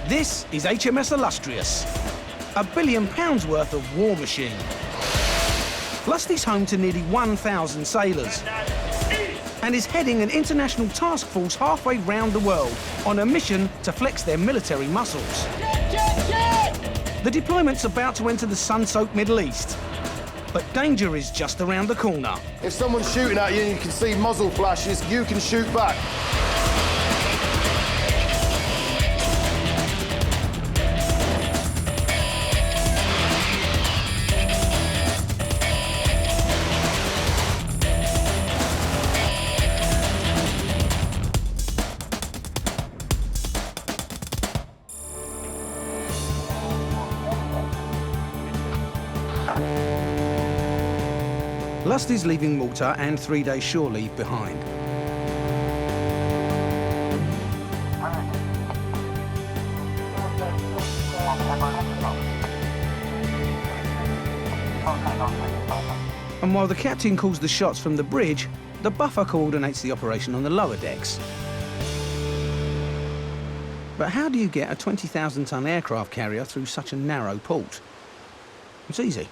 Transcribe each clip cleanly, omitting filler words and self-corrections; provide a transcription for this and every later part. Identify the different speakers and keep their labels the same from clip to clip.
Speaker 1: This is HMS Illustrious, £1 billion worth of war machine. Lusty's home to nearly 1,000 sailors and is heading an international task force halfway round the world on a mission to flex their military muscles. The deployment's about to enter the sun-soaked Middle East, but danger is just around the corner.
Speaker 2: If someone's shooting at you and you can see muzzle flashes, you can shoot back.
Speaker 1: Lusty's leaving Malta and 3 days shore leave behind. And while the captain calls the shots from the bridge, the buffer coordinates the operation on the lower decks. But how do you get a 20,000-ton aircraft carrier through such a narrow port? It's easy.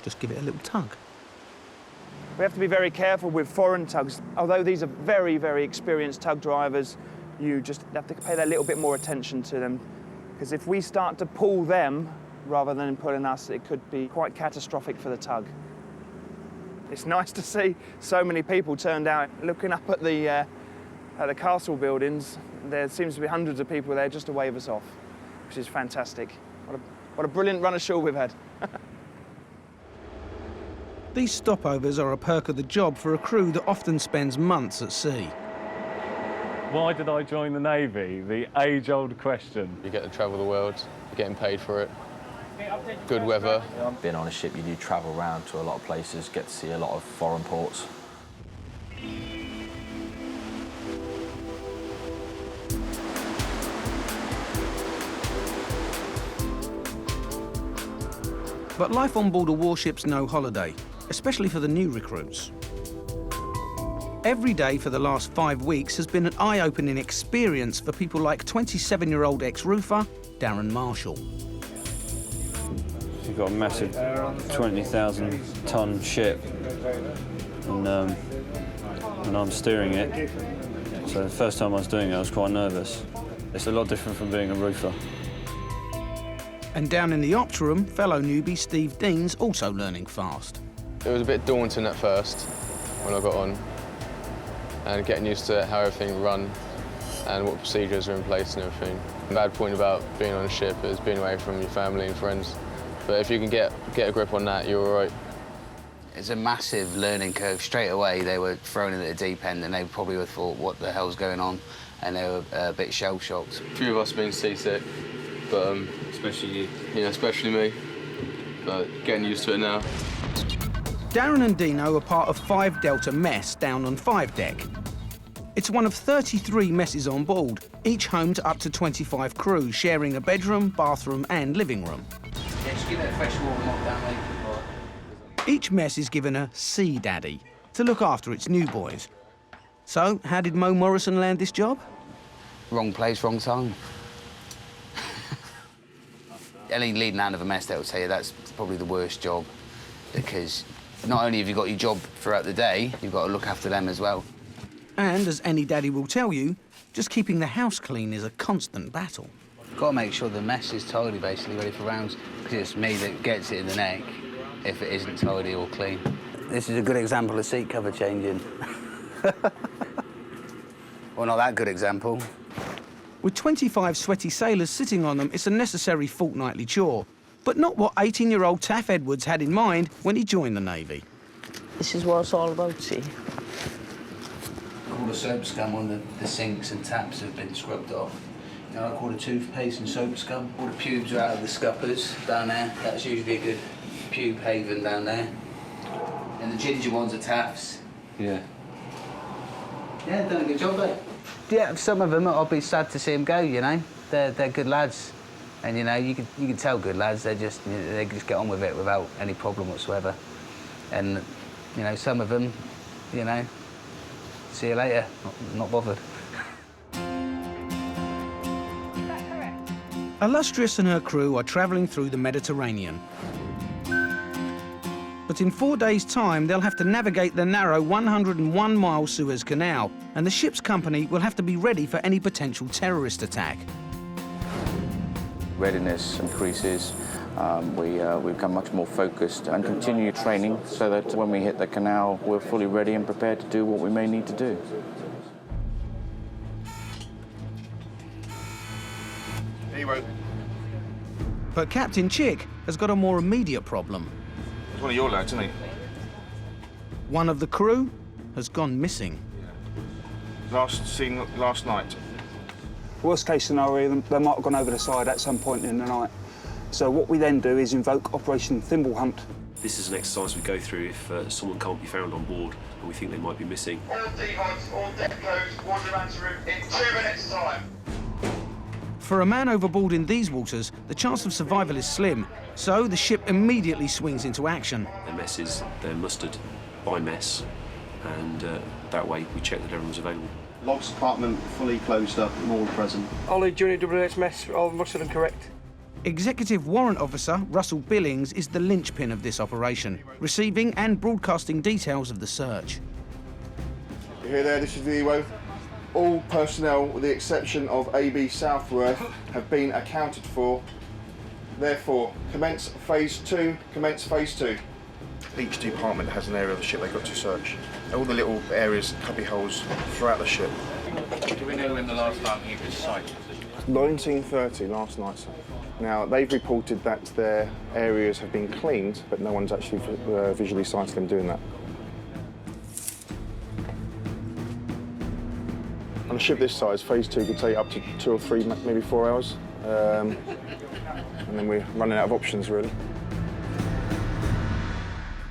Speaker 1: Just give it a little tug.
Speaker 3: We have to be very careful with foreign tugs. Although these are very, very experienced tug drivers, you just have to pay that little bit more attention to them. Because if we start to pull them rather than pulling us, it could be quite catastrophic for the tug. It's nice to see so many people turned out. Looking up at the castle buildings, there seems to be hundreds of people there just to wave us off, which is fantastic. What a brilliant run ashore we've had.
Speaker 1: These stopovers are a perk of the job for a crew that often spends months at sea.
Speaker 4: Why did I join the Navy? The age-old question.
Speaker 5: You get to travel the world, you're getting paid for it. Good weather.
Speaker 6: Being on a ship, you do travel around to a lot of places, get to see a lot of foreign ports.
Speaker 1: But life on board a warship's no holiday, especially for the new recruits. Every day for the last 5 weeks has been an eye-opening experience for people like 27-year-old ex-roofer Darren Marshall.
Speaker 7: You've got a massive 20,000-ton ship, and I'm steering it. So the first time I was doing it, I was quite nervous. It's a lot different from being a roofer.
Speaker 1: And down in the ops room, fellow newbie Steve Dean's also learning fast.
Speaker 5: It was a bit daunting at first when I got on, and getting used to how everything run and what procedures are in place and everything. The bad point about being on a ship is being away from your family and friends. But if you can get a grip on that, you're all right.
Speaker 8: It's a massive learning curve. Straight away, they were thrown in at the deep end, and they probably would have thought, what the hell's going on? And they were a bit shell-shocked.
Speaker 5: A few of us being seasick, but
Speaker 7: Especially you.
Speaker 5: yeah, especially me. But getting used to it now.
Speaker 1: Darren and Dino are part of 5 Delta Mess down on 5 deck. It's one of 33 messes on board, each home to up to 25 crew, sharing a bedroom, bathroom and living room.
Speaker 8: Yeah, just give it a fresh water mop down there.
Speaker 1: Each mess is given a sea daddy to look after its new boys. So, how did Mo Morrison land this job?
Speaker 8: Wrong place, wrong time. Any leading hand of a mess, they'll tell you that's probably the worst job, because not only have you got your job throughout the day, you've got to look after them as well.
Speaker 1: And, as any daddy will tell you, just keeping the house clean is a constant battle.
Speaker 8: You've got to make sure the mess is tidy, basically, ready for rounds, because it's me that gets it in the neck if it isn't tidy or clean. This is a good example of seat cover changing. Well, not that good example.
Speaker 1: With 25 sweaty sailors sitting on them, it's a necessary fortnightly chore, but not what 18-year-old Taff Edwards had in mind when he joined the Navy.
Speaker 9: This is what it's all about, see?
Speaker 8: All the soap scum on the sinks and taps have been scrubbed off. You know, like all the toothpaste and soap scum. All the pubes are out of the scuppers down there. That's usually a good pube haven down there. And the ginger ones are Taffs.
Speaker 7: Yeah.
Speaker 8: Yeah, done a good job, mate. Yeah, some of them, I'll be sad to see them go, you know. They're good lads. And, you know, you can tell good lads, they just get on with it without any problem whatsoever. And, you know, some of them, you know, see you later, not bothered.
Speaker 1: Illustrious and her crew are travelling through the Mediterranean. But in 4 days' time, they'll have to navigate the narrow 101-mile Suez Canal, and the ship's company will have to be ready for any potential terrorist attack.
Speaker 6: Readiness increases. We become much more focused and continue training so that when we hit the canal, we're fully ready and prepared to do what we may need to do.
Speaker 1: But Captain Chick has got a more immediate problem.
Speaker 2: It's one of your lads, isn't he?
Speaker 1: One of the crew has gone missing.
Speaker 2: Last seen last night.
Speaker 3: Worst case scenario, they might have gone over the side at some point in the night. So what we then do is invoke Operation Thimble Hunt.
Speaker 10: This is an exercise we go through if someone can't be found on board and we think they might be missing.
Speaker 11: All depots, all deck codes, water answer room in 2 minutes' time.
Speaker 1: For a man overboard in these waters, the chance of survival is slim, so the ship immediately swings into action.
Speaker 10: Their messes, they're mustered by mess, and that way we check that everyone's available.
Speaker 12: Logs department fully closed up and all present.
Speaker 13: Ollie, Junior WHMS, all mustered and correct.
Speaker 1: Executive Warrant Officer Russell Billings is the linchpin of this operation, receiving and broadcasting details of the search.
Speaker 2: You hear there, this is the EWO. All personnel, with the exception of AB Southworth, have been accounted for. Therefore, commence phase 2, commence phase 2. Each department has an area of the ship they've got to search. All the little areas, cubby holes throughout the ship.
Speaker 12: Do we know when the last time he was sighted?
Speaker 2: 19:30 last night, sir. Now, they've reported that their areas have been cleaned, but no one's actually visually sighted them doing that. On a ship this size, phase 2 could take up to 2 or 3, maybe 4 hours. And then we're running out of options, really.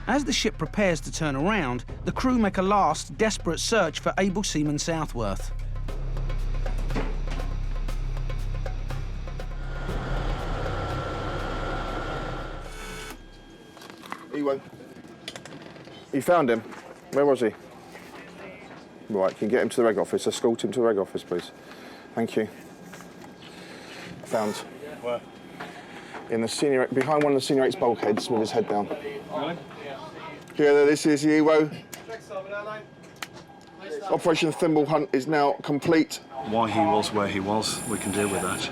Speaker 1: As the ship prepares to turn around, the crew make a last, desperate search for able seaman Southworth.
Speaker 2: Ewo. You found him? Where was he? Right, can you get him to the reg office? Escort him to the reg office, please. Thank you. Found.
Speaker 12: Where?
Speaker 2: In the senior, behind one of the senior 8's bulkheads with his head down. Really? Yeah, this is Ewo. Operation Thimble Hunt is now complete.
Speaker 14: Why he was where he was, we can deal with that.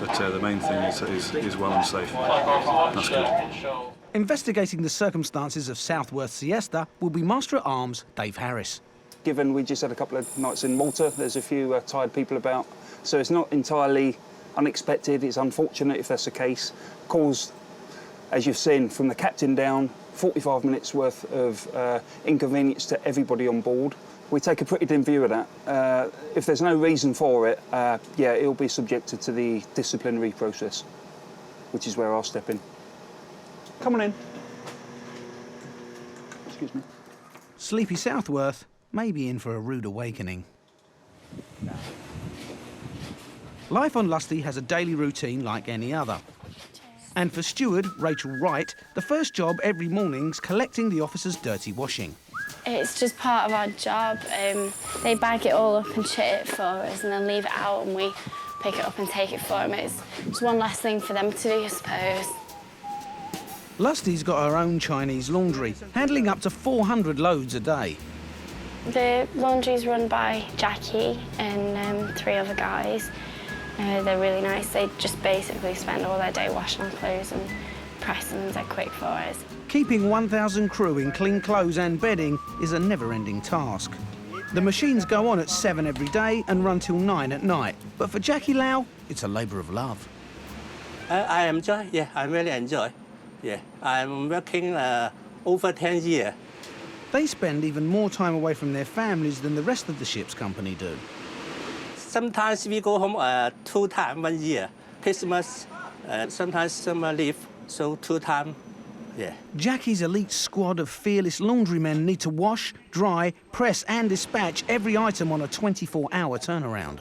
Speaker 14: But the main thing is he's well and safe. That's good.
Speaker 1: Investigating the circumstances of Southworth's siesta will be Master-at-Arms Dave Harris.
Speaker 3: Given we just had a couple of nights in Malta, there's a few tired people about, so it's not entirely unexpected. It's unfortunate if that's the case. Caused, as you've seen, from the captain down, 45 minutes worth of inconvenience to everybody on board. We take a pretty dim view of that. If there's no reason for it, yeah, it'll be subjected to the disciplinary process, which is where I'll step in. Come on in. Excuse me.
Speaker 1: Sleepy Southworth may be in for a rude awakening. Life on Lusty has a daily routine like any other. And for steward Rachel Wright, the first job every morning's collecting the officers' dirty washing.
Speaker 15: It's just part of our job. They bag it all up and shit it for us and then leave it out and we pick it up and take it for them. It's just one less thing for them to do, I suppose.
Speaker 1: Lusty's got her own Chinese laundry, handling up to 400 loads a day.
Speaker 15: The laundry's run by Jackie and 3 other guys. They're really nice. They just basically spend all their day washing our clothes and pressing them dead quick for us.
Speaker 1: Keeping 1,000 crew in clean clothes and bedding is a never-ending task. The machines go on at 7 every day and run till 9 at night. But for Jackie Lau, it's a labour of love.
Speaker 16: I enjoy, yeah, I really enjoy. Yeah, I'm working over 10 years.
Speaker 1: They spend even more time away from their families than the rest of the ship's company do.
Speaker 16: Sometimes we go home 2 times 1 year. Christmas, sometimes summer leave, so 2 times, yeah.
Speaker 1: Jackie's elite squad of fearless laundrymen need to wash, dry, press and dispatch every item on a 24-hour turnaround.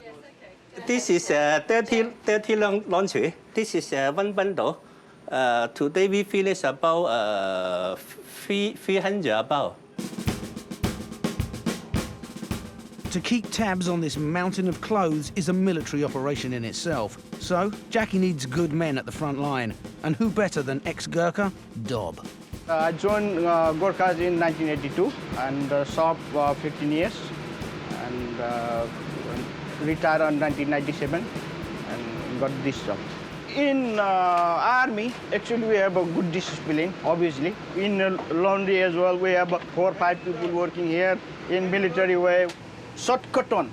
Speaker 16: This is dirty laundry. This is 1 bundle. Today we finish about 300 about.
Speaker 1: To keep tabs on this mountain of clothes is a military operation in itself. So, Jackie needs good men at the front line. And who better than ex-Gurkha, Dob?
Speaker 17: I joined Gurkhas in 1982 and served 15 years and retired in 1997 and got this job. In army, actually we have a good discipline, obviously. In laundry as well, we have 4 or 5 people working here. In military way, short cotton,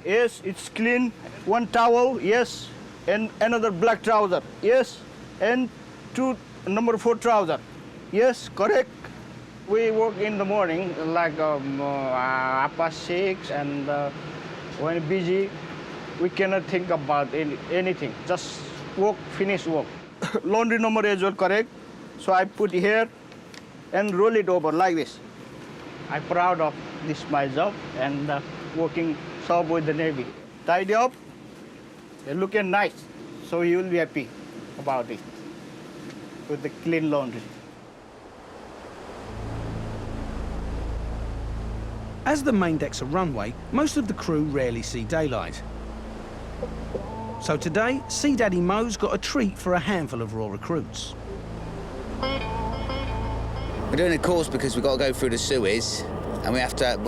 Speaker 17: yes, it's clean. 1 towel, yes, and another black trouser, yes, and 2 number 4 trouser, yes, correct. We work in the morning, like 6:30, and when busy, we cannot think about anything. Just work, finish work. Laundry number as well, correct. So I put here and roll it over like this. I'm proud of this my job and working sub with the Navy. Tidy up, you're looking nice, so you will be happy about it with the clean laundry.
Speaker 1: As the main deck's a runway, most of the crew rarely see daylight. So today, Sea Daddy Mo's got a treat for a handful of raw recruits.
Speaker 8: We're doing a course because we've got to go through the Suez, and we have to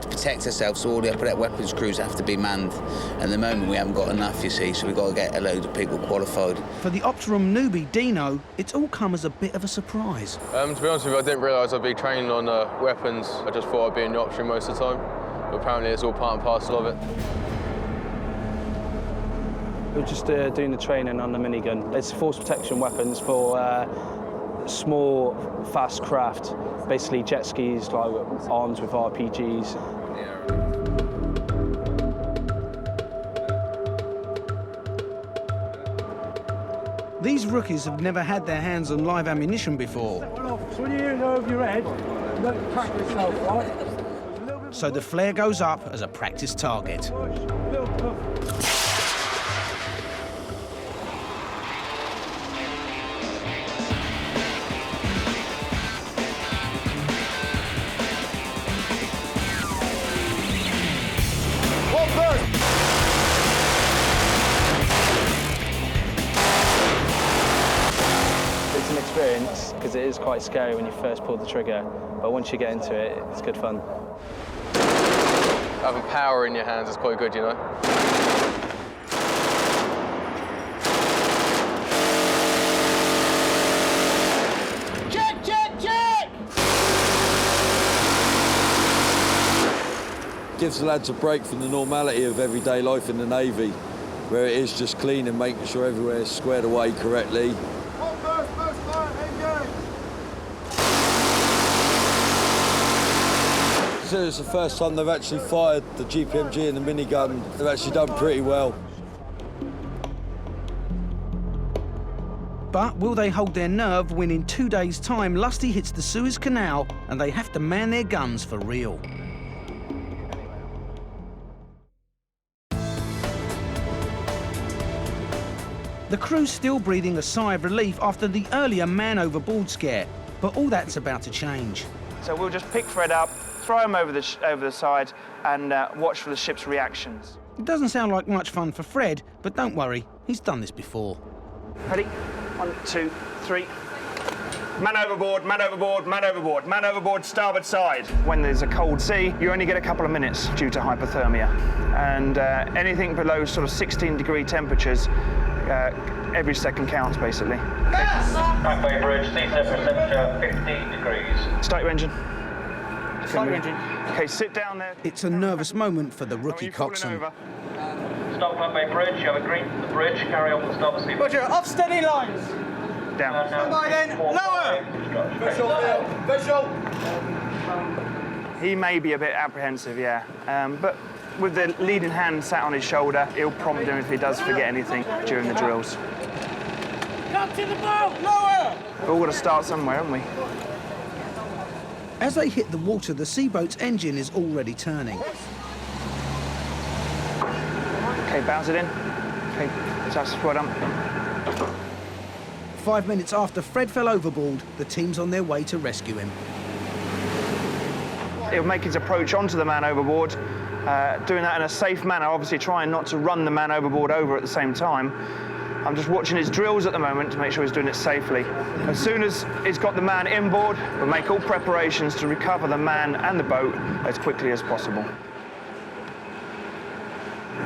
Speaker 8: protect ourselves, so all the upper weapons crews have to be manned. At the moment, we haven't got enough, you see, so we've got to get a load of people qualified.
Speaker 1: For the Opterum newbie, Dino, it's all come as a bit of a surprise.
Speaker 5: To be honest with you, I didn't realise I'd be training on weapons. I just thought I'd be in the Opterum most of the time, but apparently it's all part and parcel of it.
Speaker 18: We're just doing the training on the minigun. It's force protection weapons for small, fast craft, basically jet skis, like armed with RPGs.
Speaker 1: These rookies have never had their hands on live ammunition before.
Speaker 19: So when you hear it over your head, don't crack yourself, right?
Speaker 1: So the flare goes up as a practice target.
Speaker 18: Because it is quite scary when you first pull the trigger, but once you get into it, it's good fun.
Speaker 5: Having power in your hands is quite good, you know.
Speaker 19: Check, check, check!
Speaker 20: Gives the lads a break from the normality of everyday life in the Navy, where it is just clean and making sure everywhere's squared away correctly. It's the first time they've actually fired the GPMG and the minigun. They've actually done pretty well.
Speaker 1: But will they hold their nerve when in 2 days' time Lusty hits the Suez Canal and they have to man their guns for real? The crew's still breathing a sigh of relief after the earlier man-overboard scare, but all that's about to change.
Speaker 3: So we'll just pick Fred up, throw him over the side and watch for the ship's reactions.
Speaker 1: It doesn't sound like much fun for Fred, but don't worry, he's done this before.
Speaker 3: Ready? 1, 2, 3. Man overboard, man overboard, man overboard, man overboard, starboard side. When there's a cold sea, you only get a couple of minutes due to hypothermia. And anything below sort of 16-degree temperatures, every second counts, basically.
Speaker 21: Runway bridge, C7 temperature, 15 degrees.
Speaker 3: Start your engine.
Speaker 13: Start your engine.
Speaker 3: OK, sit down there.
Speaker 1: It's a nervous moment for the rookie coxswain.
Speaker 21: Stop runway bridge, you have a green for the bridge, carry on with starboard sea.
Speaker 13: Roger, off steady lines.
Speaker 3: Down.
Speaker 13: Come then, lower. Visual.
Speaker 3: He may be a bit apprehensive, yeah. But with the leading hand sat on his shoulder, it'll prompt him if he does forget anything during the drills.
Speaker 19: Come to the boat, lower!
Speaker 3: We've all got to start somewhere, haven't we?
Speaker 1: As they hit the water, the seaboat's engine is already turning.
Speaker 3: OK, bounce it in. OK, just well done.
Speaker 1: 5 minutes after Fred fell overboard, the team's on their way to rescue him.
Speaker 3: He'll make his approach onto the man overboard, doing that in a safe manner, obviously trying not to run the man overboard over at the same time. I'm just watching his drills at the moment to make sure he's doing it safely. As soon as he's got the man inboard, we'll make all preparations to recover the man and the boat as quickly as possible.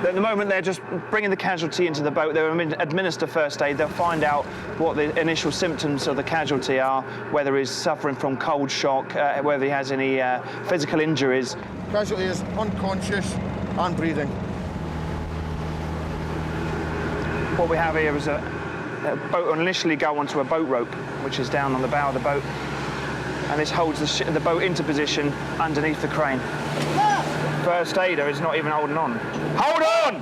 Speaker 3: At the moment, they're just bringing the casualty into the boat. They'll administer first aid. They'll find out what the initial symptoms of the casualty are, whether he's suffering from cold shock, whether he has any physical injuries.
Speaker 2: Casualty is unconscious and breathing.
Speaker 3: What we have here is a boat will initially go onto a boat rope, which is down on the bow of the boat, and this holds the boat into position underneath the crane. First aider is not even holding on. Hold on!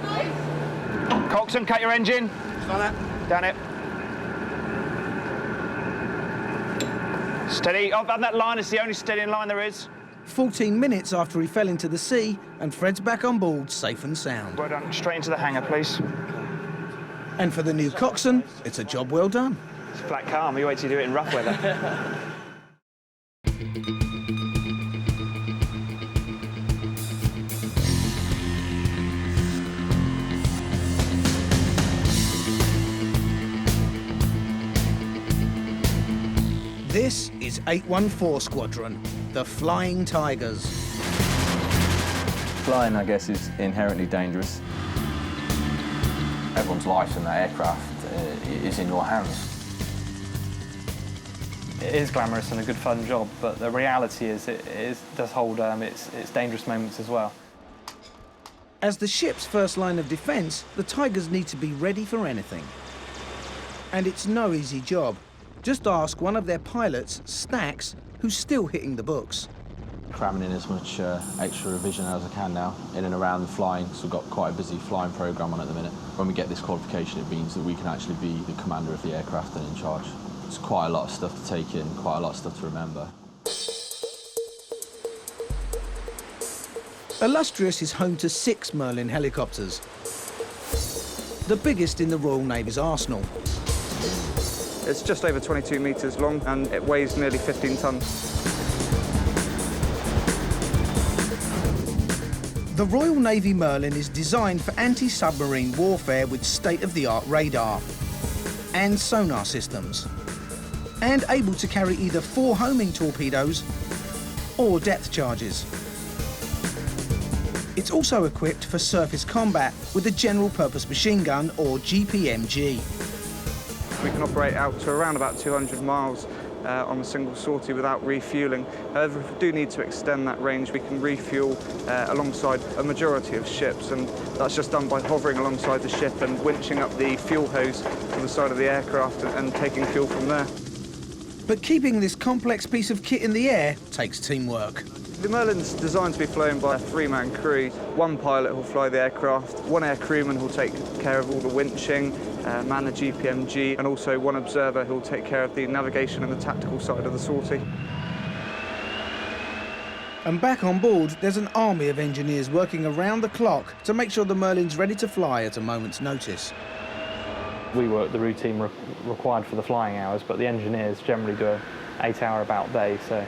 Speaker 3: Coxswain, cut your engine.
Speaker 2: Done it.
Speaker 3: Done it. Steady. Up on that line, it's the only steadying line there is.
Speaker 1: 14 minutes after he fell into the sea, and Fred's back on board, safe and sound.
Speaker 3: Well done. Straight into the hangar, please.
Speaker 1: And for the new coxswain, it's a job well done.
Speaker 3: It's flat calm. You wait till you do it in rough weather.
Speaker 1: This is 814 Squadron, the Flying Tigers.
Speaker 4: Flying, I guess, is inherently dangerous. Everyone's life in that aircraft is in your hands.
Speaker 22: It is glamorous and a good fun job, but the reality is it does hold its dangerous moments as well.
Speaker 1: As the ship's first line of defence, the Tigers need to be ready for anything. And it's no easy job. Just ask one of their pilots, Stacks, who's still hitting the books.
Speaker 4: Cramming in as much extra revision as I can now, in and around the flying, so we've got quite a busy flying programme on at the minute. When we get this qualification, it means that we can actually be the commander of the aircraft and in charge. It's quite a lot of stuff to take in, quite a lot of stuff to remember.
Speaker 1: Illustrious is home to 6 Merlin helicopters, the biggest in the Royal Navy's arsenal.
Speaker 3: It's just over 22 metres long and it weighs nearly 15 tonnes.
Speaker 1: The Royal Navy Merlin is designed for anti-submarine warfare with state-of-the-art radar and sonar systems, and able to carry either 4 homing torpedoes or depth charges. It's also equipped for surface combat with a general purpose machine gun, or GPMG.
Speaker 3: We can operate out to around about 200 miles on a single sortie without refuelling. However, if we do need to extend that range, we can refuel alongside a majority of ships, and that's just done by hovering alongside the ship and winching up the fuel hose to the side of the aircraft and taking fuel from there.
Speaker 1: But keeping this complex piece of kit in the air takes teamwork.
Speaker 3: The Merlin's designed to be flown by a 3-man crew. 1 pilot who'll fly the aircraft, 1 air crewman who'll take care of all the winching, man the GPMG, and also 1 observer who'll take care of the navigation and the tactical side of the sortie.
Speaker 1: And back on board, there's an army of engineers working around the clock to make sure the Merlin's ready to fly at a moment's notice.
Speaker 22: We work the routine required for the flying hours, but the engineers generally do an 8-hour about day, so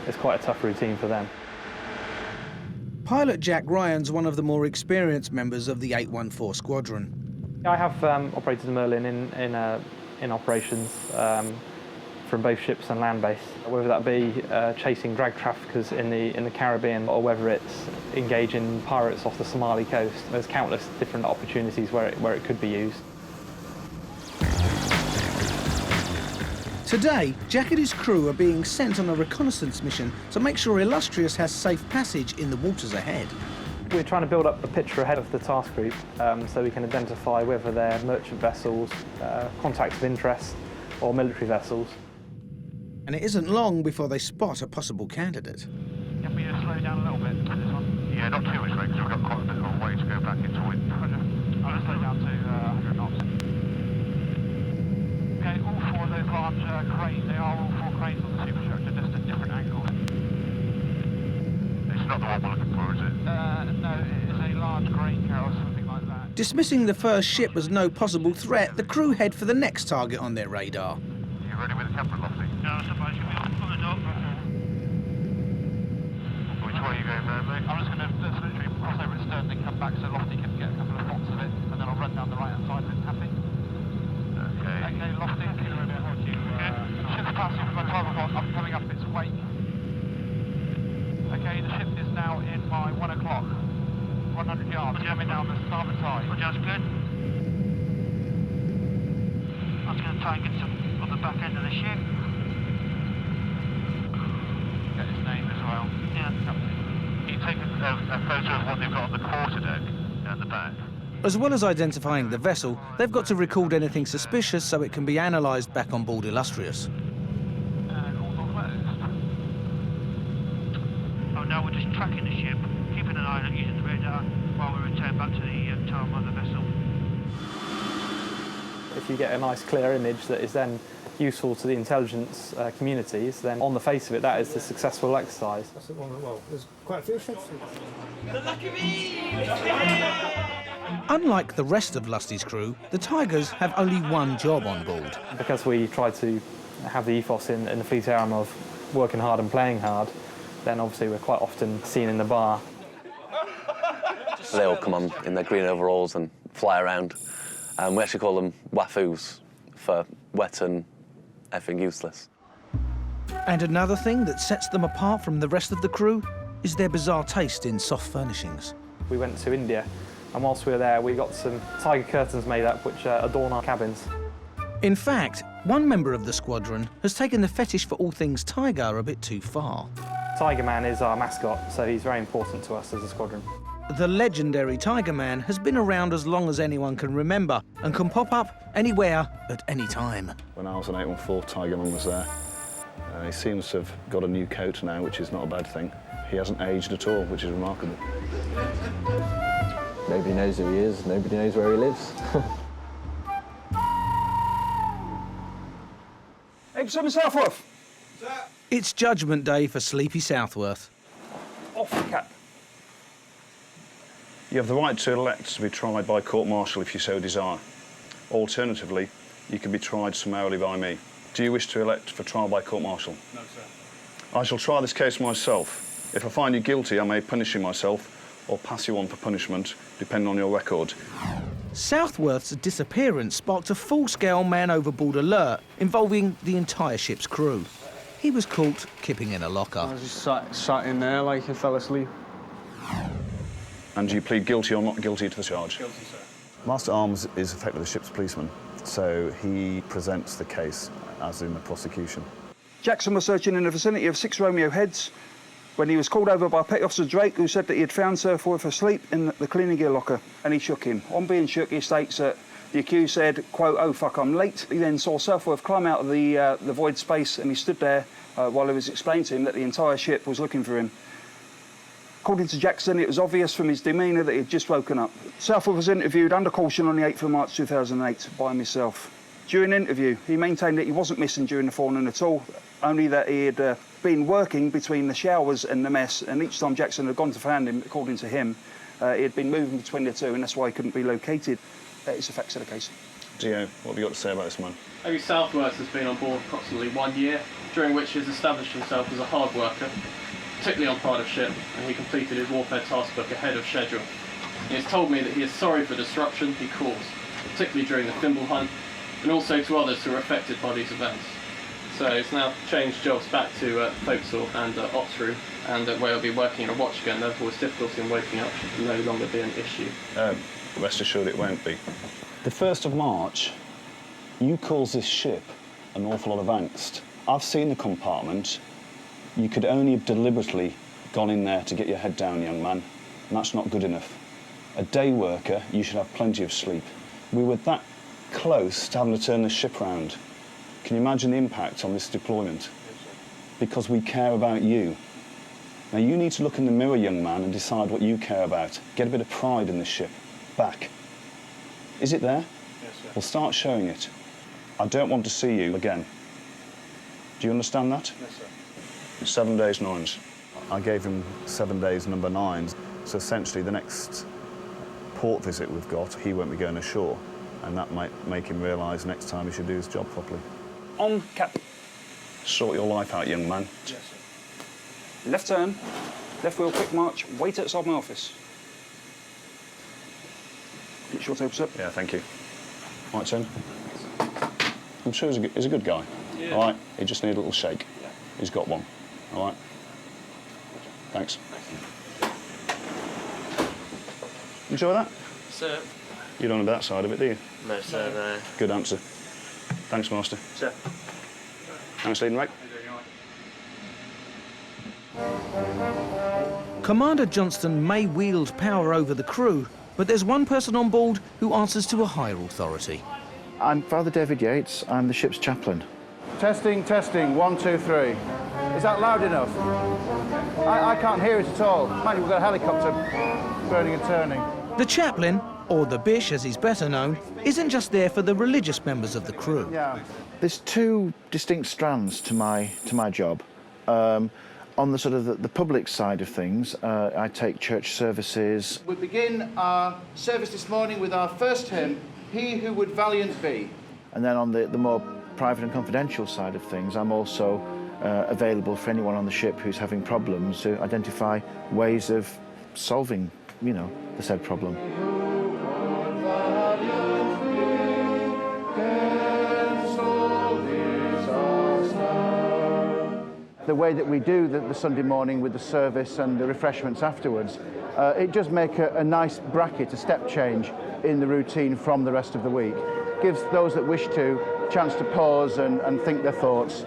Speaker 22: it's quite a tough routine for them.
Speaker 1: Pilot Jack Ryan's one of the more experienced members of the 814 Squadron.
Speaker 22: I have operated the Merlin in operations from both ships and land base, whether that be chasing drag traffickers in the Caribbean or whether it's engaging pirates off the Somali coast. There's countless different opportunities where it could be used.
Speaker 1: Today, Jack and his crew are being sent on a reconnaissance mission to make sure Illustrious has safe passage in the waters ahead.
Speaker 22: We're trying to build up a picture ahead of the task group so we can identify whether they're merchant vessels, contacts of interest, or military vessels.
Speaker 1: And it isn't long before they spot a possible candidate.
Speaker 21: Can we slow down a little bit for this one? Yeah, not too much, mate, because we've got quite a bit of a way to go back into wind. I'll just slow down to 100 knots. Okay, all 4 of those large cranes, they are all 4 cranes on the superstructure, just at different angles. It's not the one we're looking for, is it? No, it is a large crane carrier or something like that.
Speaker 1: Dismissing the first ship as no possible threat, the crew head for the next target on their radar.
Speaker 21: You ready with the temperate, Lofty? Yeah, somebody should be on the dock. Which way are you going, man, mate? I'm just going to literally cross over stern, then come back so Lofty can get a couple of knots of it, and then I'll run down the right-hand side of it. Happy? Okay. Okay, Lofty. Ship's passing from my 12 o'clock. I'm coming up its wake. Okay, the ship is now in my 1 o'clock. 100 yards. Coming down the starboard side. Just good. I was going to try and get some on the back end of the ship. Get his name as well. Yeah. Can you take a photo of what they've got on the quarterdeck at the back?
Speaker 1: As well as identifying the vessel, they've got to record anything suspicious so it can be analysed back on board Illustrious.
Speaker 21: Oh, now we're just tracking the ship, keeping an eye on it, using the radar while we return back to the tail of the vessel.
Speaker 22: If you get a nice clear image that is then useful to the intelligence communities, then on the face of it, that is the successful exercise.
Speaker 19: That's the one. Well, there's quite a few ships.
Speaker 1: Unlike the rest of Lusty's crew, the Tigers have only one job on board.
Speaker 22: Because we try to have the ethos in the Fleet Arm of working hard and playing hard, then obviously we're quite often seen in the bar.
Speaker 7: They all come on in their green overalls and fly around. We actually call them wafoos for wet and effing useless.
Speaker 1: And another thing that sets them apart from the rest of the crew is their bizarre taste in soft furnishings.
Speaker 22: We went to India, and whilst we were there, we got some tiger curtains made up which adorn our cabins.
Speaker 1: In fact, one member of the squadron has taken the fetish for all things tiger a bit too far.
Speaker 22: Tiger Man is our mascot, so he's very important to us as a squadron.
Speaker 1: The legendary Tiger Man has been around as long as anyone can remember and can pop up anywhere at any time.
Speaker 14: When I was on 814, Tiger Man was there. He seems to have got a new coat now, which is not a bad thing. He hasn't aged at all, which is remarkable.
Speaker 4: Nobody knows who he is, nobody knows where he lives.
Speaker 13: HMS Southworth.
Speaker 1: It's Judgment Day for Sleepy Southworth.
Speaker 13: Off the cap.
Speaker 14: You have the right to elect to be tried by court-martial if you so desire. Alternatively, you can be tried summarily by me. Do you wish to elect for trial by court-martial?
Speaker 13: No, sir.
Speaker 14: I shall try this case myself. If I find you guilty, I may punish you myself or pass you on for punishment, depending on your record.
Speaker 1: Southworth's disappearance sparked a full-scale man-overboard alert involving the entire ship's crew. He was caught kipping in a locker.
Speaker 9: I was just sat in there like I fell asleep.
Speaker 14: And do you plead guilty or not guilty to the charge?
Speaker 13: Guilty, sir.
Speaker 14: Master Arms is effectively the ship's policeman, so he presents the case as in the prosecution.
Speaker 13: Jackson was searching in the vicinity of 6 Romeo Heads when he was called over by Petty Officer Drake, who said that he had found Southworth asleep in the cleaning gear locker, and he shook him. On being shook, he states that the accused said, quote, "Oh, fuck, I'm late." He then saw Southworth climb out of the void space, and he stood there while it was explained to him that the entire ship was looking for him. According to Jackson, it was obvious from his demeanour that he had just woken up. Southworth was interviewed under caution on the 8th of March 2008 by myself. During the interview, he maintained that he wasn't missing during the forenoon at all, only that he had been working between the showers and the mess, and each time Jackson had gone to find him, according to him, he had been moving between the two, and that's why he couldn't be located. That is the facts of the case.
Speaker 14: Gio, what have you got to say about this man?
Speaker 23: Maybe Southworth has been on board approximately 1 year, during which he has established himself as a hard worker, particularly on pride of ship, and he completed his warfare task book ahead of schedule. He has told me that he is sorry for the disruption he caused, particularly during the thimble hunt, and also to others who are affected by these events. So he's now changed jobs back to forecastle and ops room, and where he'll be working in a watch again, therefore his difficulty in waking up should no longer be an issue.
Speaker 14: Rest assured it won't be.
Speaker 24: The 1st of March, you caused this ship an awful lot of angst. I've seen the compartment. You could only have deliberately gone in there to get your head down, young man, and that's not good enough. A day worker, you should have plenty of sleep. We were that close to having to turn the ship round. Can you imagine the impact on this deployment? Because we care about you. Now you need to look in the mirror, young man, and decide what you care about. Get a bit of pride in this ship. Back. Is it there?
Speaker 13: Yes, sir.
Speaker 24: Well, start showing it. I don't want to see you again. Do you understand that?
Speaker 13: Yes, sir.
Speaker 14: It's 7 days, 9s. I gave him 7 days, number 9s. So essentially, the next port visit we've got, he won't be going ashore, and that might make him realise next time he should do his job properly.
Speaker 13: On cap.
Speaker 14: Sort your life out, young man.
Speaker 13: Yes, sir. Left turn, left wheel, quick march, wait outside my office. Get short tapers up.
Speaker 14: Yeah, thank you. All right, son. I'm sure he's a good guy. Yeah. All right, he just needs a little shake. Yeah. He's got one. All right. Thanks. Enjoy that?
Speaker 23: Sir.
Speaker 14: You don't know that side of it, do you?
Speaker 23: No, sir, no.
Speaker 14: Good answer. Thanks, Master.
Speaker 23: Sir.
Speaker 14: Thanks, leading right.
Speaker 1: Commander Johnston may wield power over the crew, but there's one person on board who answers to a higher authority.
Speaker 2: I'm Father David Yates. I'm the ship's chaplain.
Speaker 17: Testing, testing, 1, 2, 3. Is that loud enough? I can't hear it at all. Mind you, we've got a helicopter burning and turning.
Speaker 1: The chaplain, or the Bish as he's better known, isn't just there for the religious members of the crew.
Speaker 17: Yeah.
Speaker 2: There's two distinct strands to my job. On the sort of the public side of things, I take church services.
Speaker 17: We begin our service this morning with our first hymn, He Who Would Valiant Be.
Speaker 2: And then on the more private and confidential side of things, I'm also available for anyone on the ship who's having problems to identify ways of solving, you know, the said problem.
Speaker 17: The way that we do the Sunday morning with the service and the refreshments afterwards, it does make a nice bracket, a step change in the routine from the rest of the week. Gives those that wish to a chance to pause and think their thoughts.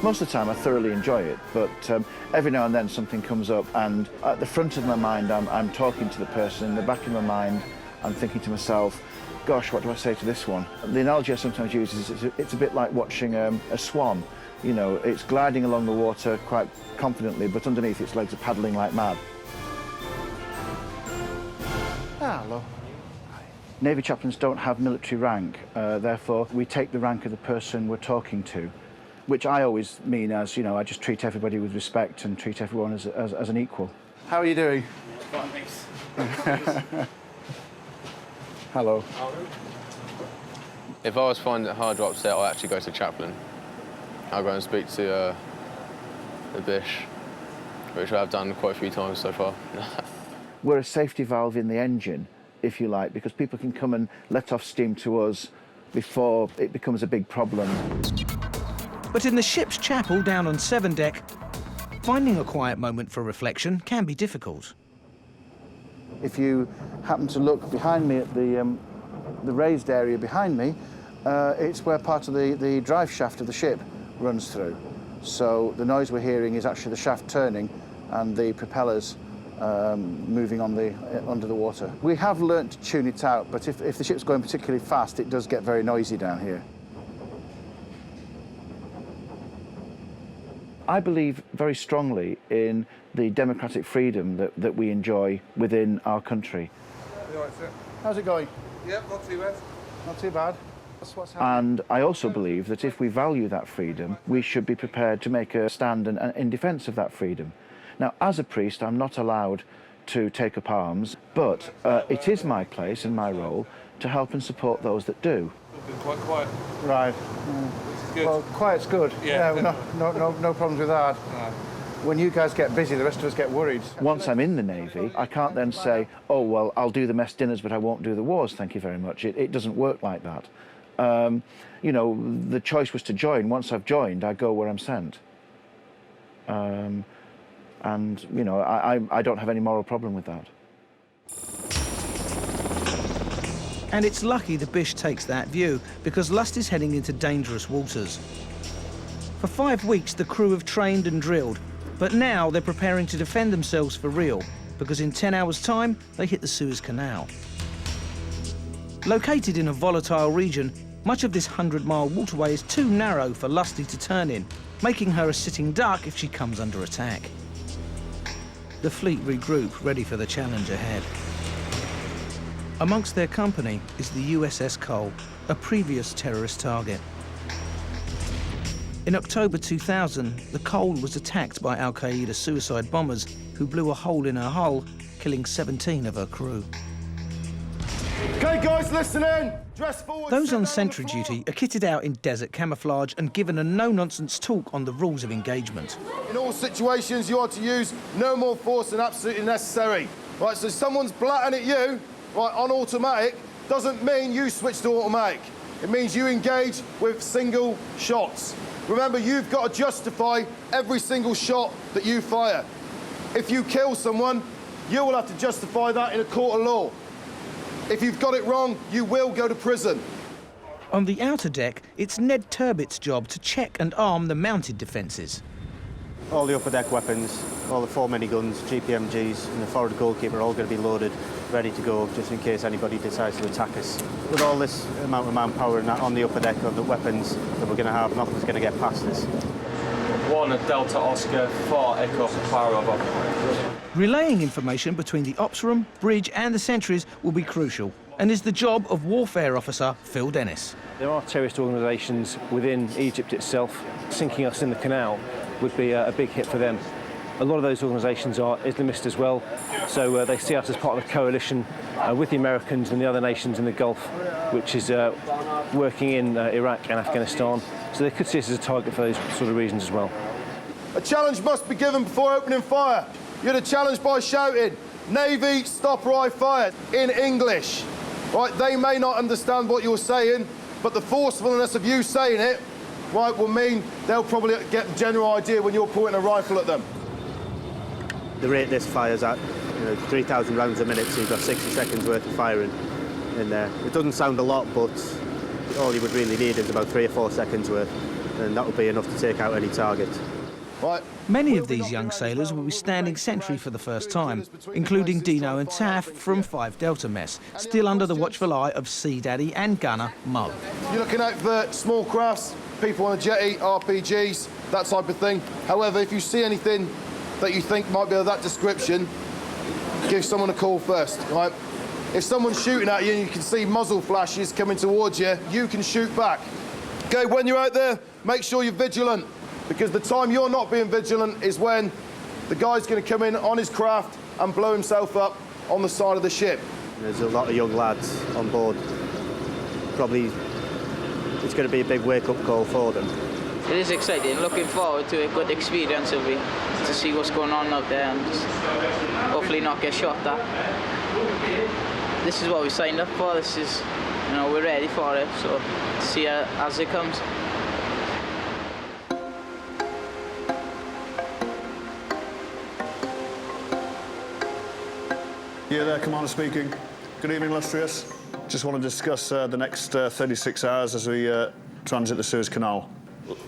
Speaker 2: Most of the time I thoroughly enjoy it, but every now and then something comes up and at the front of my mind I'm talking to the person, in the back of my mind I'm thinking to myself, gosh, what do I say to this one? The analogy I sometimes use is it's a bit like watching a swan. You know, it's gliding along the water quite confidently, but underneath its legs are paddling like mad.
Speaker 17: Hello.
Speaker 2: Navy chaplains don't have military rank, therefore we take the rank of the person we're talking to, which I always mean as, you know, I just treat everybody with respect and treat everyone as an equal.
Speaker 17: How are you doing?
Speaker 23: Fine, thanks.
Speaker 17: Hello.
Speaker 5: If I was finding it hard to upset, I'll actually go to chaplain. I'll go and speak to the Bish, which I've done quite a few times so far.
Speaker 2: We're a safety valve in the engine, if you like, because people can come and let off steam to us before it becomes a big problem.
Speaker 1: But in the ship's chapel down on 7 deck, finding a quiet moment for reflection can be difficult.
Speaker 17: If you happen to look behind me at the raised area behind me, it's where part of the drive shaft of the ship runs through. So the noise we're hearing is actually the shaft turning and the propellers moving on under the water. We have learnt to tune it out, but if the ship's going particularly fast, it does get very noisy down here.
Speaker 2: I believe very strongly in the democratic freedom that we enjoy within our country.
Speaker 17: How's it going?
Speaker 19: Yep, not too bad.
Speaker 17: Not too bad. That's what's happening.
Speaker 2: And I also believe that if we value that freedom, we should be prepared to make a stand in defence of that freedom. Now, as a priest, I'm not allowed to take up arms, but it is my place and my role to help and support those that do.
Speaker 19: Been quite quiet.
Speaker 17: Right.
Speaker 19: Good.
Speaker 17: Well, quiet's good.
Speaker 19: Yeah.
Speaker 17: No problems with that.
Speaker 19: No.
Speaker 17: When you guys get busy, the rest of us get worried.
Speaker 2: Once I'm in the Navy, I can't then say, oh, well, I'll do the mess dinners, but I won't do the wars, thank you very much. It doesn't work like that. You know, the choice was to join. Once I've joined, I go where I'm sent. And, you know, I don't have any moral problem with that.
Speaker 1: And it's lucky the Bish takes that view, because Lust is heading into dangerous waters. For 5 weeks, the crew have trained and drilled, but now they're preparing to defend themselves for real, because in 10 hours' time, they hit the Suez Canal. Located in a volatile region, much of this 100-mile waterway is too narrow for Lusty to turn in, making her a sitting duck if she comes under attack. The fleet regroup, ready for the challenge ahead. Amongst their company is the USS Cole, a previous terrorist target. In October 2000, the Cole was attacked by Al-Qaeda suicide bombers who blew a hole in her hull, killing 17 of her crew.
Speaker 6: Okay, guys, listen in. Dress forward.
Speaker 1: Those on sentry duty are kitted out in desert camouflage and given a no-nonsense talk on the rules of engagement.
Speaker 6: In all situations, you are to use no more force than absolutely necessary. Right, so if someone's blatting at you, right, on automatic doesn't mean you switch to automatic. It means you engage with single shots. Remember, you've got to justify every single shot that you fire. If you kill someone, you will have to justify that in a court of law. If you've got it wrong, you will go to prison.
Speaker 1: On the outer deck, it's Ned Turbitt's job to check and arm the mounted defences.
Speaker 10: All the upper deck weapons, all the 4 miniguns, GPMGs and the forward goalkeeper are all going to be loaded, ready to go, just in case anybody decides to attack us. With all this amount of manpower and that on the upper deck of the weapons that we're going to have, nothing's going to get past us.
Speaker 18: 1 Delta Oscar, 4 Echo Power.
Speaker 1: Relaying information between the ops room, bridge and the sentries will be crucial and is the job of Warfare Officer Phil Dennis.
Speaker 18: There are terrorist organisations within Egypt itself. Sinking us in the canal would be a big hit for them. A lot of those organisations are Islamist as well, so they see us as part of a coalition with the Americans and the other nations in the Gulf, which is working in Iraq and Afghanistan. So they could see us as a target for those sort of reasons as well.
Speaker 6: A challenge must be given before opening fire. You're to challenge by shouting, "Navy, stop or I fire," in English. Right, they may not understand what you're saying, but the forcefulness of you saying it, right, will mean they'll probably get the general idea when you're pointing a rifle at them.
Speaker 10: The rate this fires at, 3,000 rounds a minute, so you've got 60 seconds worth of firing in there. It doesn't sound a lot, but all you would really need is about 3 or 4 seconds worth, and that would be enough to take out any target.
Speaker 6: Right.
Speaker 1: Many of these young sailors will be standing sentry for the first time, including Dino and Taff from 5 Delta Mess, still under the watchful eye of Sea Daddy and gunner Mug.
Speaker 6: You're looking out for small crafts, people on a jetty, RPGs, that type of thing. However, if you see anything that you think might be of that description, give someone a call first, right? If someone's shooting at you and you can see muzzle flashes coming towards you, you can shoot back. Okay, when you're out there, make sure you're vigilant, because the time you're not being vigilant is when the guy's going to come in on his craft and blow himself up on the side of the ship.
Speaker 10: There's a lot of young lads on board. Probably it's going to be a big wake-up call for them.
Speaker 11: It is exciting. Looking forward to a good experience of it, to see what's going on out there and just hopefully not get shot at. This is what we signed up for. This is, we're ready for it. So see it as it comes.
Speaker 14: Yeah, there, Commander speaking. Good evening, Illustrious. Just want to discuss the next 36 hours as we transit the Suez Canal.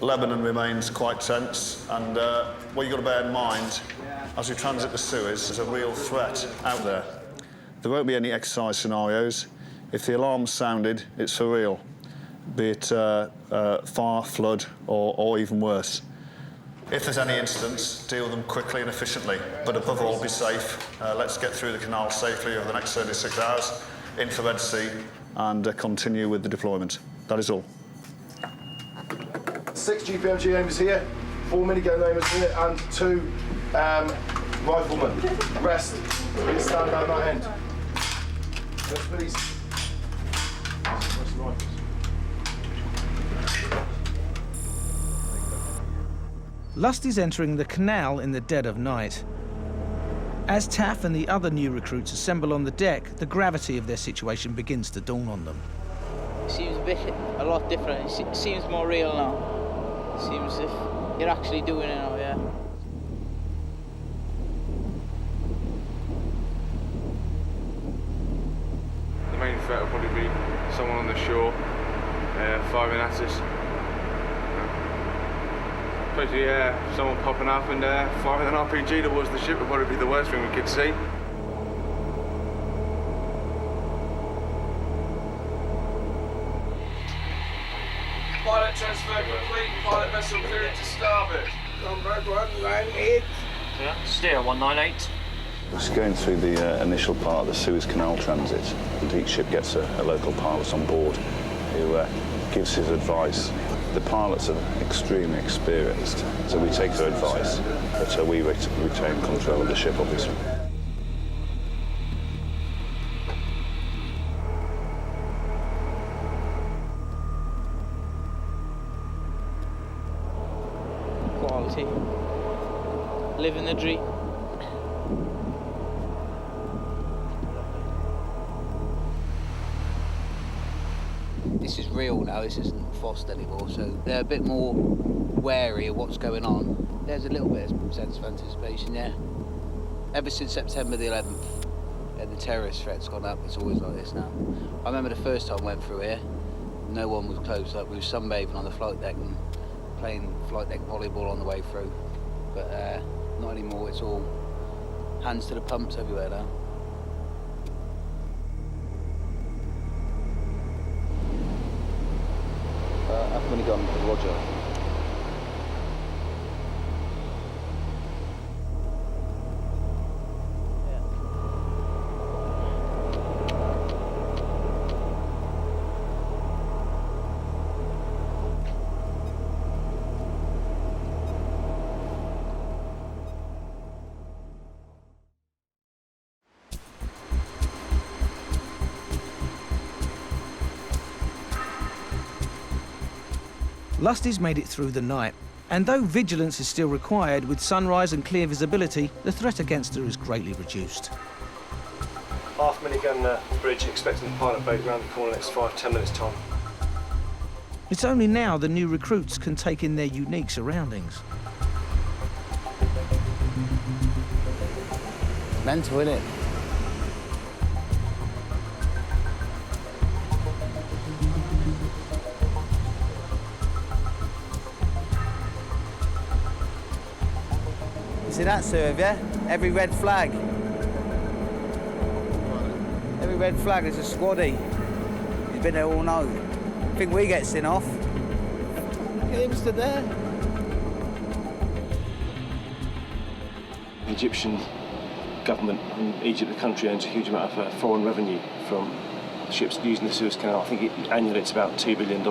Speaker 14: Lebanon remains quite tense, and what you've got to bear in mind, as we transit the Suez, there's a real threat out there. There won't be any exercise scenarios. If the alarm's sounded, it's for real, be it fire, flood, or even worse. If there's any incidents, deal with them quickly and efficiently, but above all, be safe. Let's get through the canal safely over the next 36 hours into the Red Sea and continue with the deployment. That is all.
Speaker 6: 6 GPMG aimers here, 4 minigun aimers here, and 2 riflemen. Rest. Please stand down that end. Yes, please.
Speaker 1: Lusty's entering the canal in the dead of night. As Taff and the other new recruits assemble on the deck, the gravity of their situation begins to dawn on them.
Speaker 11: It seems a lot different. It seems more real now. It seems as if you're actually doing it now, yeah.
Speaker 5: The main threat will probably be someone on the shore firing at us. Especially, someone popping up and firing an RPG towards the ship would probably be the worst thing we could see.
Speaker 12: Pilot transfer complete. Pilot vessel cleared to starboard. Combat 198.
Speaker 23: Yeah, steer 198.
Speaker 24: It's going through the initial part of the Suez Canal transit, and each ship gets a local pilot on board who gives his advice. The pilots are extremely experienced, so we take their advice, but we retain control of the ship, obviously.
Speaker 11: Quality. Living the dream.
Speaker 8: this is real now, this isn't FOST anymore, so they're a bit more wary of what's going on. There's a little bit of sense of anticipation, yeah. Ever since September the 11th, the terrorist threat's gone up. It's always like this now. I remember the first time I went through here, no one was close up. We were sunbathing on the flight deck and playing flight deck volleyball on the way through. But not anymore, it's all hands to the pumps everywhere now.
Speaker 7: I've only gone to Roger.
Speaker 1: Lusty's made it through the night, and though vigilance is still required, with sunrise and clear visibility, the threat against her is greatly reduced.
Speaker 15: Half minigun bridge, expecting the pilot boat round the corner next 5–10 minutes time.
Speaker 1: It's only now the new recruits can take in their unique surroundings.
Speaker 8: Mental, innit? See that, sir, have you? Every red flag. Every red flag is a squaddy. He's been there all night. I think we get sent off. Look at him stood there.
Speaker 15: The Egyptian government and Egypt, the country, owns a huge amount of foreign revenue from ships using the Suez Canal. I think annually it's about $2 billion.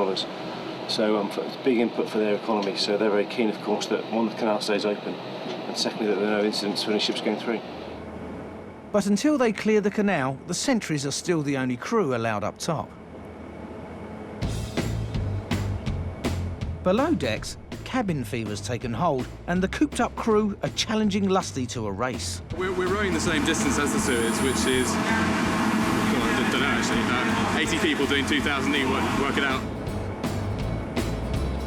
Speaker 15: So it's a big input for their economy. So they're very keen, of course, that one, the canal stays open, and secondly, that there are no incidents for any ships going through.
Speaker 1: But until they clear the canal, the sentries are still the only crew allowed up top. Below decks, cabin fever's taken hold, and the cooped-up crew are challenging Lusty to a race.
Speaker 16: We're rowing the same distance as the Suez, which is, I don't know actually, 80 people doing 2,000 knee, work it out.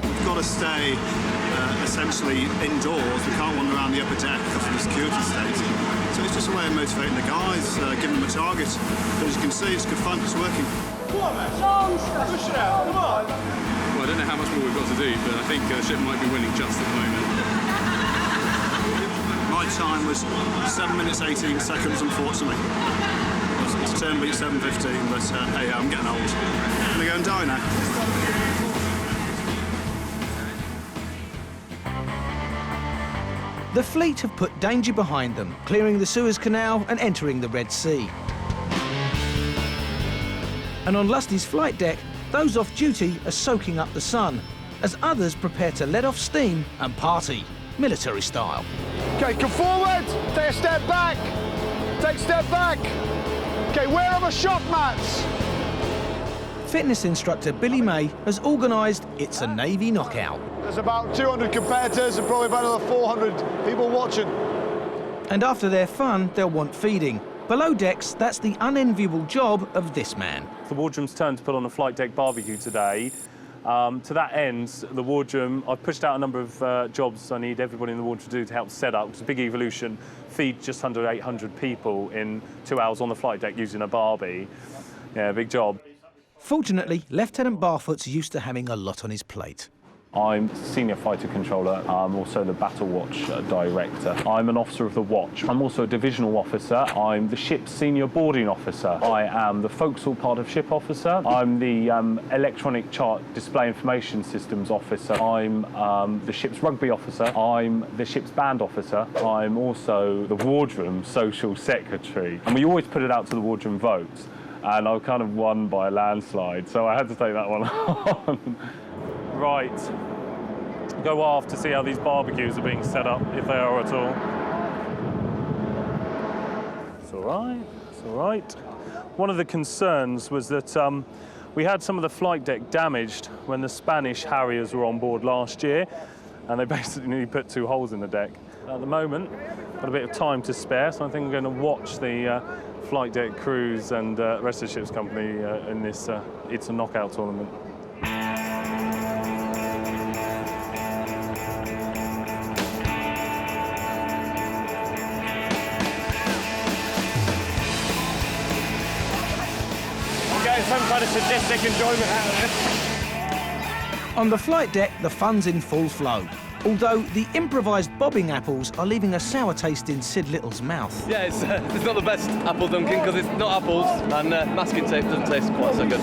Speaker 20: We've got to stay essentially indoors. We can't wander around the upper deck because of the security state. So it's just a way of motivating the guys, giving them a target. But as you can see, it's good fun, it's working.
Speaker 16: Come on, man. Push it out, come on. Well, I don't know how much more we've got to do, but I think the ship might be winning just at the moment.
Speaker 20: My time was 7 minutes 18 seconds, unfortunately. It's turn beat 7:15, but hey, I'm getting old. I'm going to go and die now.
Speaker 1: The fleet have put danger behind them, clearing the Suez Canal and entering the Red Sea. And on Lusty's flight deck, those off duty are soaking up the sun, as others prepare to let off steam and party, military style.
Speaker 6: Okay, come forward, take a step back, take a step back. Okay, where are the shot mats?
Speaker 1: Fitness instructor Billy May has organised It's a Navy Knockout.
Speaker 6: There's about 200 competitors and probably about another 400 people watching.
Speaker 1: And after their fun, they'll want feeding. Below decks, that's the unenviable job of this man.
Speaker 25: The wardroom's turn to put on a flight deck barbecue today. To that end, the wardroom, I've pushed out a number of jobs I need everybody in the wardroom to do to help set up. It's a big evolution, feed just under 800 people in 2 hours on the flight deck using a Barbie. Yeah, big job.
Speaker 1: Fortunately, Lieutenant Barfoot's used to having a lot on his plate.
Speaker 25: I'm Senior Fighter Controller. I'm also the Battle Watch Director. I'm an officer of the watch. I'm also a Divisional Officer. I'm the ship's Senior Boarding Officer. I am the Forecastle Part of Ship Officer. I'm the Electronic Chart Display Information Systems Officer. I'm the ship's Rugby Officer. I'm the ship's Band Officer. I'm also the Wardroom Social Secretary. And we always put it out to the wardroom votes. And I kind of won by a landslide, so I had to take that one on. Right, go aft to see how these barbecues are being set up, if they are at all. It's all right, it's all right. One of the concerns was that we had some of the flight deck damaged when the Spanish Harriers were on board last year, and they basically put 2 holes in the deck. At the moment, got a bit of time to spare, so I think I'm going to watch the flight deck crews and the rest of the ship's company in this It's a Knockout tournament. Some kind of sadistic enjoyment out of this.
Speaker 1: On the flight deck, the fun's in full flow. Although the improvised bobbing apples are leaving a sour taste in Sid Little's mouth.
Speaker 5: Yeah, it's not the best apple dunking because it's not apples and masking tape doesn't taste quite so good.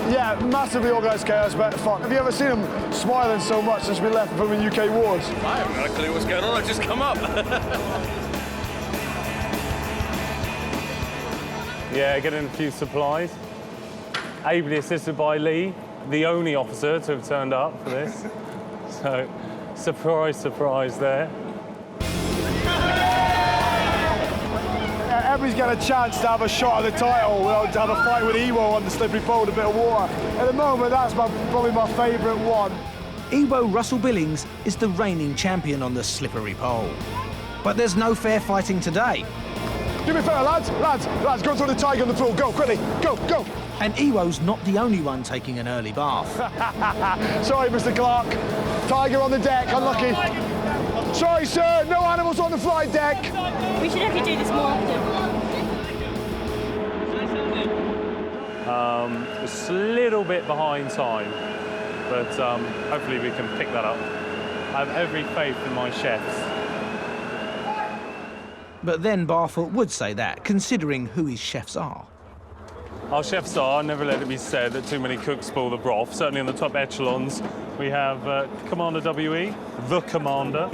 Speaker 6: Yeah, massively organised chaos, but fun. Have you ever seen them smiling so much since we left from the UK wars?
Speaker 5: I haven't got a clue what's going on, I've just come up.
Speaker 25: Yeah, getting a few supplies. Ably assisted by Lee, the only officer to have turned up for this. So, surprise, surprise there.
Speaker 6: Everybody's got a chance to have a shot at the title, to have a fight with Ewo on the slippery pole with a bit of water. At the moment, that's probably my favourite one.
Speaker 1: Ewo Russell Billings is the reigning champion on the slippery pole. But there's no fair fighting today.
Speaker 6: Do me a favour, lads, go through the tiger on the pool, go, quickly, go.
Speaker 1: And Ewo's not the only one taking an early bath.
Speaker 6: Sorry, Mr. Clark. Tiger on the deck, unlucky. Sorry, sir, no animals on the flight deck.
Speaker 3: We should have to do this more often.
Speaker 25: It's a little bit behind time, but hopefully we can pick that up. I have every faith in my chefs.
Speaker 1: But then Barfoot would say that, considering who his chefs are.
Speaker 25: Our chefs are, never let it be said that too many cooks spoil the broth. Certainly on the top echelons, we have Commander WE, the Commander,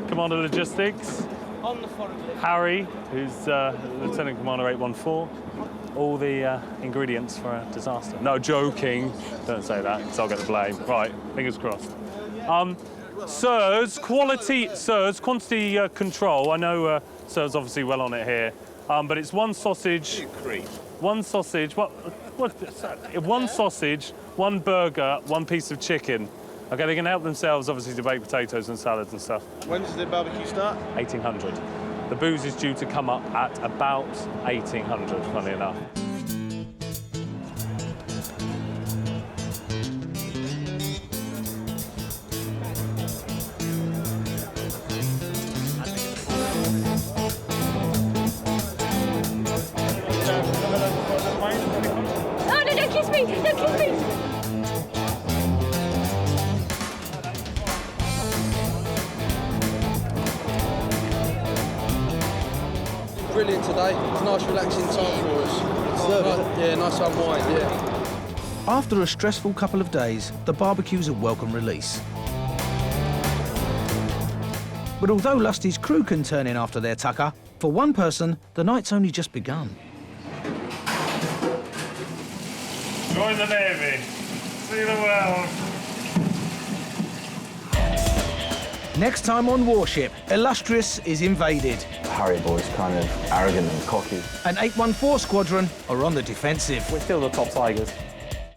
Speaker 25: Commander Logistics, Harry, who's Lieutenant Commander 814. All the ingredients for a disaster. No, joking. Don't say that, because I'll get the blame. Right, fingers crossed. Sirs, quantity control. I know Sirs obviously well on it here, but it's one sausage. One sausage. One sausage, one burger, one piece of chicken. Okay, they can help themselves obviously to baked potatoes and salads and stuff.
Speaker 6: When does the barbecue start?
Speaker 25: 1800. The booze is due to come up at about 1800, funny enough.
Speaker 4: Brilliant today. It's a nice relaxing time for us. Yeah, nice unwind, yeah.
Speaker 1: After a stressful couple of days, the barbecue's a welcome release. But although Lusty's crew can turn in after their tucker, for one person, the night's only just begun.
Speaker 25: Join the Navy. See the world.
Speaker 1: Next time on Warship, Illustrious is invaded.
Speaker 9: Harry Boy's kind of arrogant and cocky.
Speaker 1: An 814 squadron are on the defensive.
Speaker 9: We're still the top Tigers.